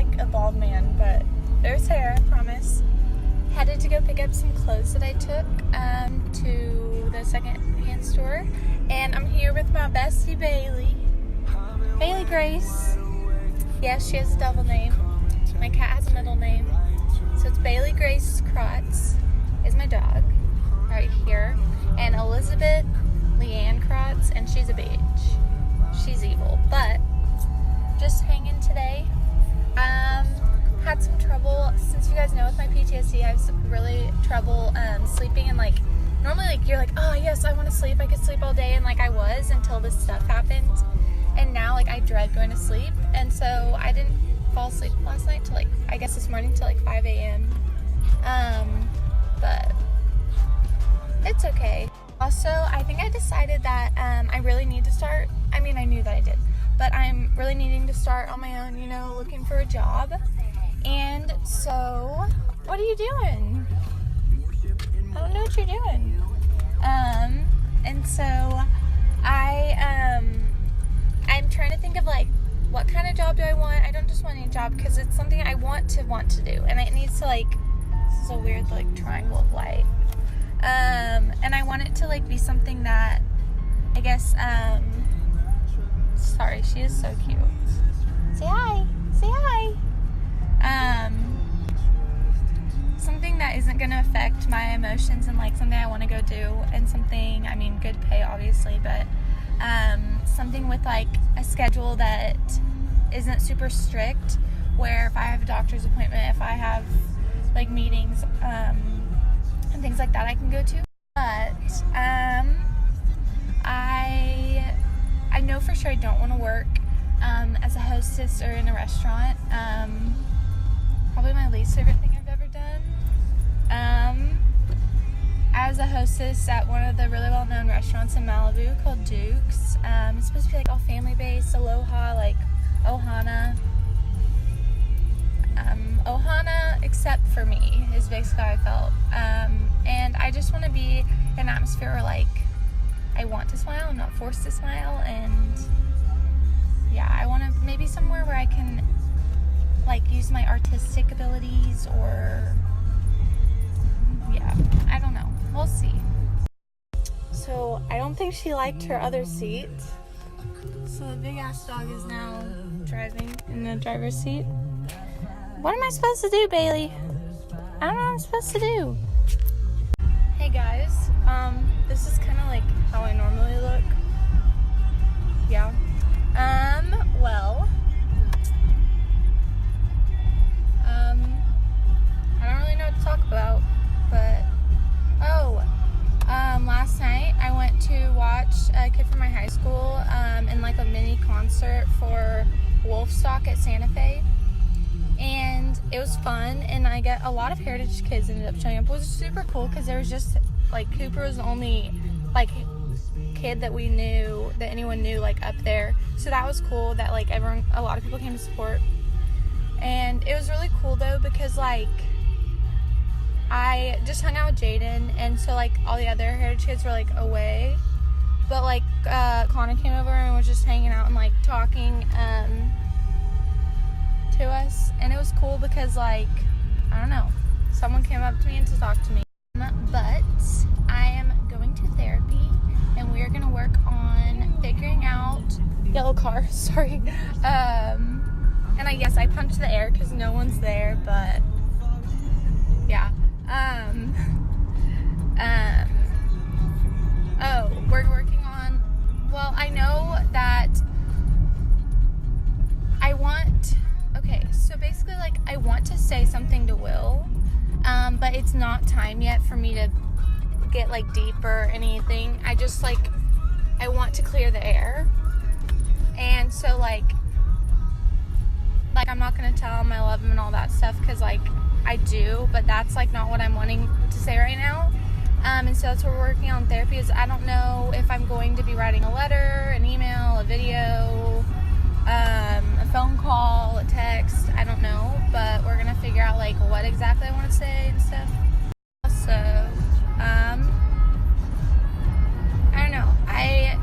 like a bald man, but there's hair, I promise. Headed to go pick up some clothes that I took to the second-hand store. And I'm here with my bestie, Bailey. Bailey Grace. Yes, she has a double name. My cat has a middle name. So it's Bailey Grace Krotz is my dog right here. And Elizabeth Leanne Krotz, and she's a bitch. She's evil, but just hanging today. Had some trouble, since you guys know with my PTSD, I have really trouble sleeping, and like normally like you're like, oh yes, I want to sleep, I could sleep all day, and like I was until this stuff happened, and now like I dread going to sleep, and so I didn't fall asleep last night till like, I guess this morning till like 5 a.m. But it's okay. Also, I think I decided that I really need to start, I mean I knew that I did, but I'm really needing to start on my own, you know, looking for a job. And so, what are you doing? I don't know what you're doing. And so I'm trying to think of like, what kind of job do I want? I don't just want any job, because it's something I want to do, and it needs to like, this is a weird like triangle of light. And I want it to like be something that, I guess, sorry, she is so cute. Say hi. Say hi. Something that isn't going to affect my emotions, and like something I want to go do, and something, I mean, good pay obviously, but something with like a schedule that isn't super strict, where if I have a doctor's appointment, if I have like meetings and things like that, I can go to. But I know for sure I don't want to work as a hostess or in a restaurant. Probably my least favorite thing I've ever done. As a hostess at one of the really well-known restaurants in Malibu called Duke's. It's supposed to be like all family-based, aloha, like Ohana. Ohana except for me is basically how I felt. And I just want to be in an atmosphere where like I want to smile, I'm not forced to smile, and yeah, I want to maybe somewhere where I can like use my artistic abilities, or yeah, I don't know, we'll see. So I don't think she liked her other seat, so the big ass dog is now driving in the driver's seat. What am I supposed to do, Bailey? I don't know what I'm supposed to do. Hey guys, this is kind of like how I normally look. Yeah. Well, I don't really know what to talk about, but, last night I went to watch a kid from my high school, in like a mini concert for Wolfstock at Santa Fe, and it was fun, and I got a lot of Heritage kids ended up showing up, which was super cool, because there was just, like, Cooper was the only, like, kid that we knew, that anyone knew, like, up there, so that was cool that, like, a lot of people came to support. And it was really cool though, because like I just hung out with Jaden, and so like all the other Heritage kids were like away, but like Connor came over and was just hanging out and like talking to us, and it was cool because like, I don't know, someone came up to me and to talk to me. But I am going to therapy, and we are going to work on figuring out yellow car, sorry, and I punched the air because no one's there, but yeah. We're working on, well, I know that so basically, like, I want to say something to Will, but it's not time yet for me to get, like, deep or anything. I just, like, I want to clear the air, and so, like, I'm not gonna tell him I love him and all that stuff, because, like, I do, but that's, like, not what I'm wanting to say right now. And so that's what we're working on. Therapy is, I don't know if I'm going to be writing a letter, an email, a video, a phone call, a text, I don't know, but we're gonna figure out, like, what exactly I want to say and stuff. So, I don't know, I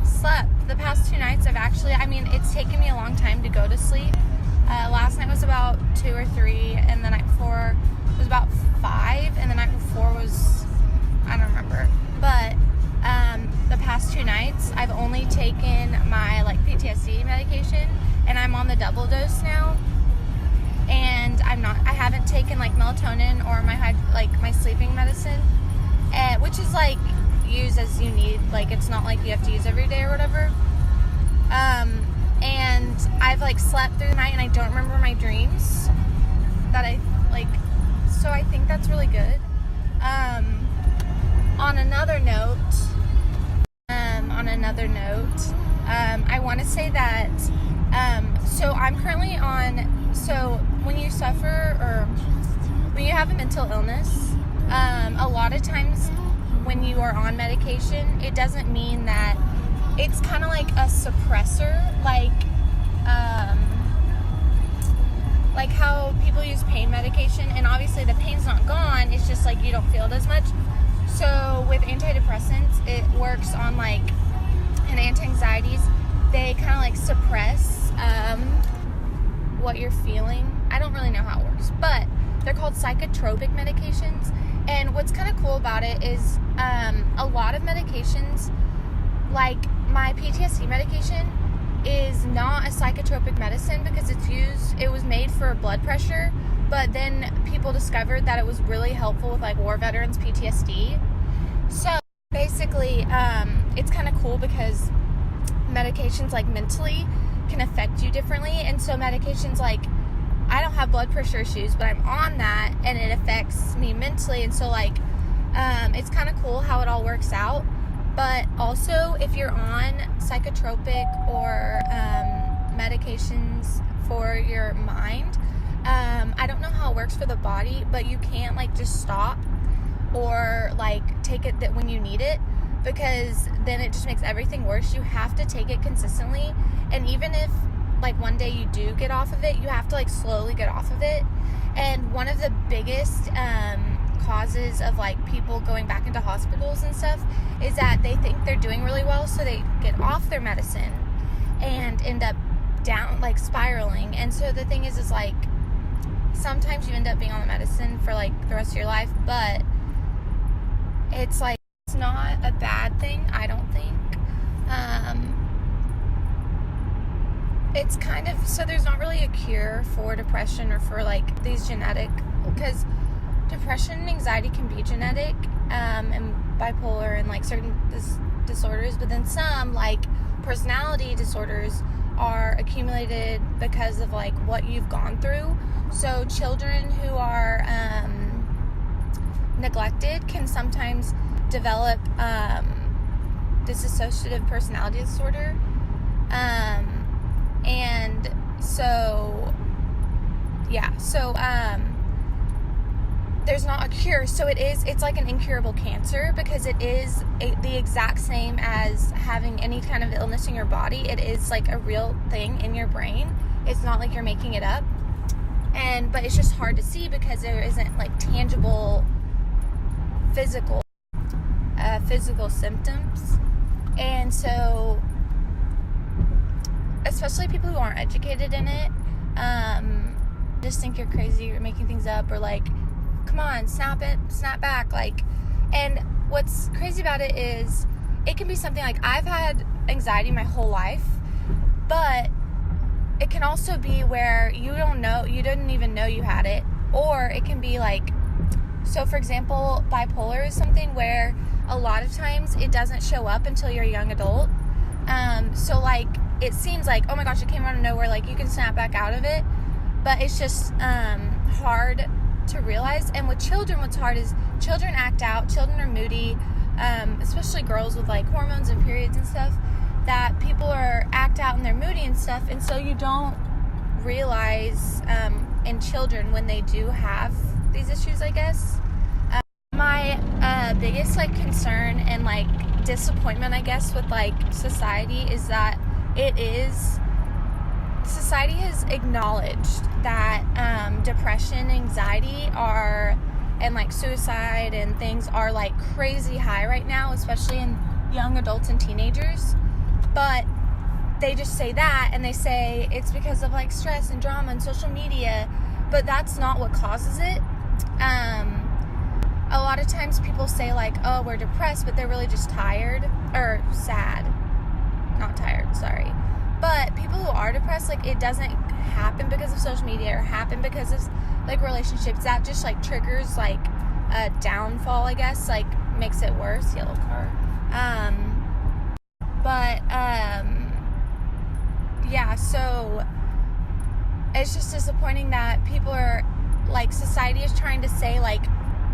slept the past 2 nights. It's taken me a long time to go to sleep, Last night was about 2 or 3, and the night before was about 5, and the night before was, I don't remember. But the past 2 nights, I've only taken my like PTSD medication, and I'm on the double dose now. And I haven't taken like melatonin or my sleeping medicine, which is like use as you need. Like it's not like you have to use every day or whatever. And I've like slept through the night, and I don't remember my dreams that I like. So I think that's really good. On another note, I want to say that. So I'm currently on. So when you suffer or when you have a mental illness, a lot of times when you are on medication, it doesn't mean that it's kind of like a suppressor, like how people use pain medication, and obviously the pain's not gone, it's just like you don't feel it as much. So with antidepressants, it works on like, and anti-anxieties, they kind of like suppress what you're feeling. I don't really know how it works, but they're called psychotropic medications. And what's kind of cool about it is a lot of medications, like my PTSD medication, is not a psychotropic medicine because it was made for blood pressure, but then people discovered that it was really helpful with like war veterans PTSD. So basically, it's kind of cool because medications like mentally can affect you differently. And so medications like, I don't have blood pressure issues, but I'm on that and it affects me mentally. And so like, it's kind of cool how it all works out. But also if you're on psychotropic or medications for your mind, I don't know how it works for the body, but you can't like just stop or like take it that when you need it, because then it just makes everything worse. You have to take it consistently. And even if like one day you do get off of it, you have to like slowly get off of it. And one of the biggest causes of like people going back into hospitals and stuff is that they think they're doing really well, so they get off their medicine and end up down, like spiraling. And so the thing is like sometimes you end up being on the medicine for like the rest of your life, but it's like it's not a bad thing, I don't think. It's kind of, so there's not really a cure for depression or for like these genetic, because depression and anxiety can be genetic, and bipolar and like certain disorders, but then some like personality disorders are accumulated because of like what you've gone through. So children who are neglected can sometimes develop dissociative personality disorder, and so there's not a cure. So it's like an incurable cancer, because it is the exact same as having any kind of illness in your body. It is like a real thing in your brain. It's not like you're making it up. But it's just hard to see because there isn't like tangible physical symptoms. And so especially people who aren't educated in it, just think you're crazy, you're making things up, or like, come on, snap back. Like, and what's crazy about it is it can be something like, I've had anxiety my whole life, but it can also be where you didn't even know you had it. Or it can be like, so for example, bipolar is something where a lot of times it doesn't show up until you're a young adult. So like, it seems like, oh my gosh, it came out of nowhere, like you can snap back out of it, but it's just hard to realize. And with children, what's hard is children act out, children are moody, especially girls with like hormones and periods and stuff, that people act out and they're moody and stuff. And so you don't realize in children when they do have these issues, I guess. My biggest like concern and like disappointment, I guess, with like society is that society has acknowledged that depression, anxiety and like suicide and things are like crazy high right now, especially in young adults and teenagers. But they just say that, and they say it's because of like stress and drama and social media, but that's not what causes it. A lot of times people say like, oh, we're depressed, but they're really just tired or sad. Not tired, sorry. But people who are depressed, like, it doesn't happen because of social media or happen because of like relationships. That just like triggers like a downfall, I guess, like makes it worse. Yellow car. Yeah, so it's just disappointing that people are like, society is trying to say like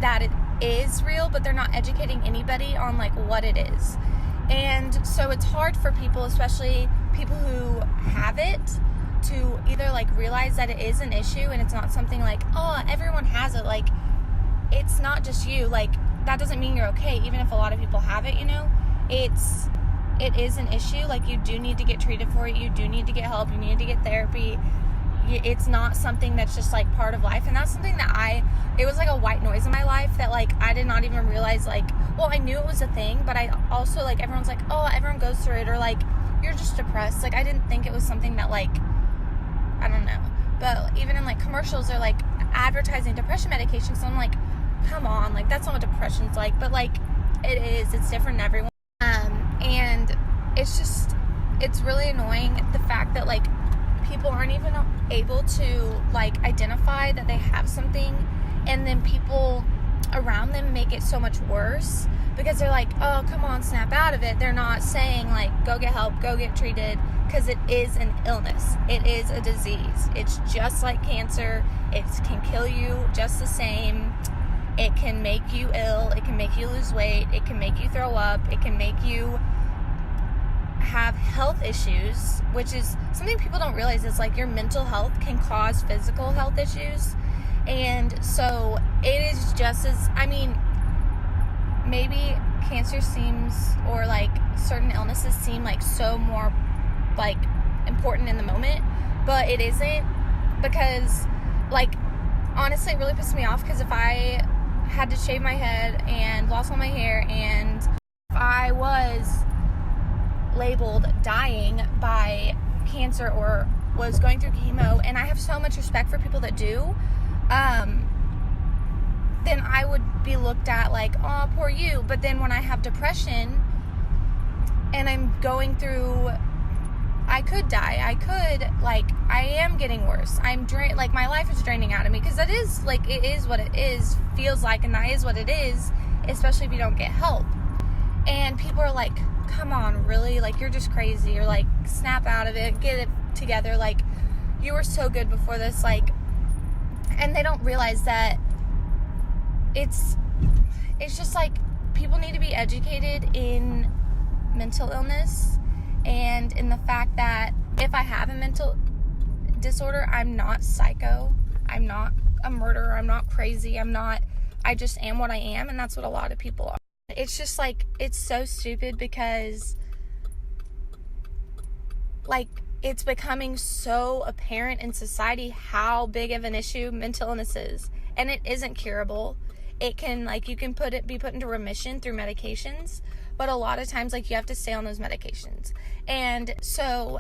that it is real, but they're not educating anybody on like what it is. And so it's hard for people, especially people who have it, to either like realize that it is an issue and it's not something like, oh, everyone has it, like it's not just you, like that doesn't mean you're okay, even if a lot of people have it, you know. It is an issue, like you do need to get treated for it, you do need to get help, you need to get therapy. It's not something that's just like part of life. And that's something that it was like a white noise in my life that like I did not even realize, like, well, I knew it was a thing, but I also like, everyone's like, oh, everyone goes through it, or like you're just depressed. Like I didn't think it was something that like, I don't know, but even in like commercials they're like advertising depression medication, so I'm like, come on, like that's not what depression's like. But like it is, it's different in everyone. And it's really annoying, the fact that like people aren't even able to like identify that they have something, and then people around them make it so much worse because they're like, oh, come on, snap out of it. They're not saying like, go get help, go get treated, because it is an illness. It is a disease. It's just like cancer. It can kill you just the same. It can make you ill. It can make you lose weight. It can make you throw up. It can make you have health issues, which is something people don't realize, is like your mental health can cause physical health issues. And so it is just as, I mean, maybe cancer seems, or like certain illnesses seem like so more like important in the moment, but it isn't, because like honestly it really pisses me off, because if I had to shave my head and lost all my hair, and if I was labeled dying by cancer or was going through chemo, and I have so much respect for people that do, then I would be looked at like, oh, poor you. But then when I have depression and I'm going through, I could die, I am getting worse, like my life is draining out of me, because that is like, it is what it is, feels like, and that is what it is, especially if you don't get help. And people are like, come on, really? Like, you're just crazy, or like, snap out of it, get it together, like, you were so good before this, like, and they don't realize that it's just like, people need to be educated in mental illness, and in the fact that if I have a mental disorder, I'm not psycho, I'm not a murderer, I'm not crazy, I just am what I am, and that's what a lot of people are. It's just like, it's so stupid, because like it's becoming so apparent in society how big of an issue mental illness is, and it isn't curable. It can, like, you can be put into remission through medications, but a lot of times, like, you have to stay on those medications. And so,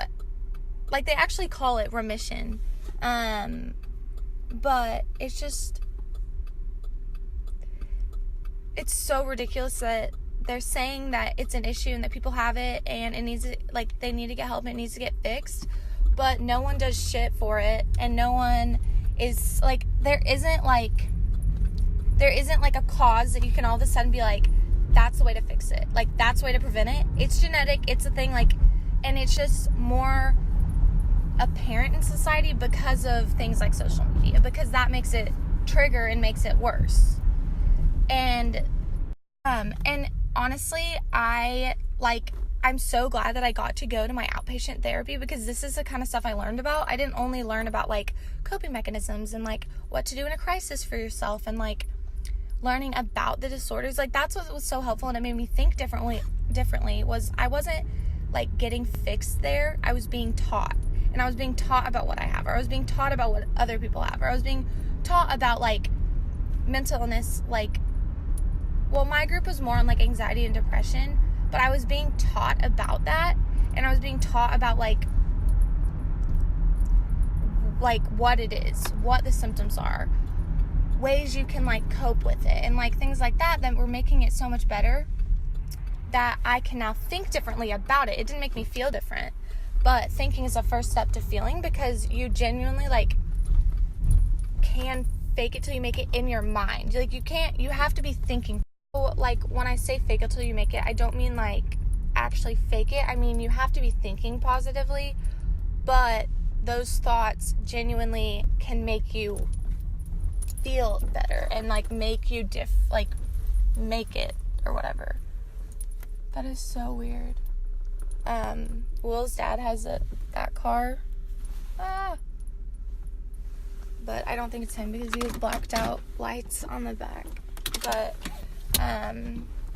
like, they actually call it remission, but it's just, it's so ridiculous that they're saying that it's an issue and that people have it, and it needs to, like, they need to get help and it needs to get fixed, but no one does shit for it, and no one is, like, there isn't like a cause that you can all of a sudden be like, that's the way to fix it, like, that's the way to prevent it. It's genetic, it's a thing, like, and it's just more apparent in society because of things like social media, because that makes it trigger and makes it worse. And honestly, I'm so glad that I got to go to my outpatient therapy, because this is the kind of stuff I learned about. I didn't only learn about, like, coping mechanisms and, like, what to do in a crisis for yourself, and, like, learning about the disorders. Like, that's what was so helpful, and it made me think differently, was I wasn't, like, getting fixed there. I was being taught, and I was being taught about what I have, or I was being taught about what other people have, or I was being taught about, like, mental illness, like, well, my group was more on, like, anxiety and depression, but I was being taught about that, and I was being taught about like what it is, what the symptoms are, ways you can like cope with it, and like things like that were making it so much better that I can now think differently about it. It didn't make me feel different, but thinking is the first step to feeling, because you genuinely like can fake it till you make it in your mind. Like you have to be thinking. Like when I say fake it till you make it, I don't mean like actually fake it. I mean you have to be thinking positively, but those thoughts genuinely can make you feel better and like make you make it or whatever. That is so weird. Will's dad has that car. But I don't think it's him because he has blacked out lights on the back. But I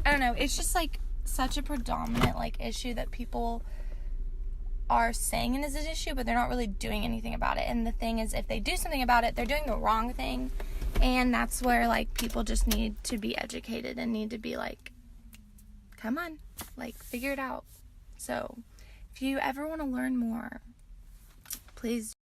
don't know. It's just like such a predominant like issue that people are saying it is an issue, but they're not really doing anything about it. And the thing is, if they do something about it, they're doing the wrong thing. And that's where like people just need to be educated and need to be like, come on, like figure it out. So if you ever want to learn more, please